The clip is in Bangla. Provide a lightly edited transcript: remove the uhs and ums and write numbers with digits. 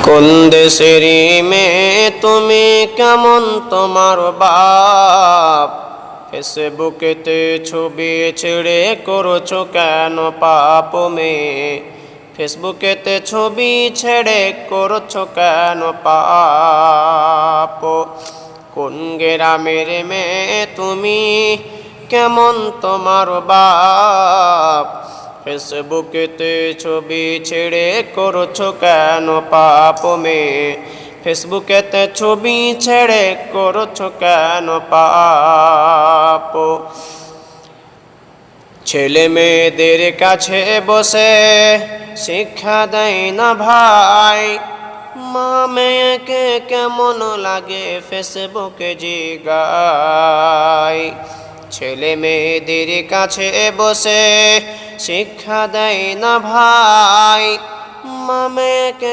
কোন দেশেরই মেয়ে তুমি, কেমন তোমার বাপ? ফেসবুকেতে ছবি ছেড়ে করছো কেন পাপ মেয়ে? ফেসবুকেতে ছবি ছেড়ে করছো কেন পাপ? কোন গ্রামের মেয়ে তুমি, কেমন তোমার বাপ? ফেসবুকেতে ছবি ছেড়ে করছো কেন পাপ মেয়ে? ফেসবুকেতে ছবি ছেড়ে করছো কেন পাপ? ছেলে মেয়েদের কাছে বসে শিক্ষা দেয় না ভাই, মা মেয়েকে কেমন লাগে ফেসবুকে জিগায়। ছেলে মেয়েদের কাছে বসে শিক্ষা দেয় না ভাই, মা মেয়েকে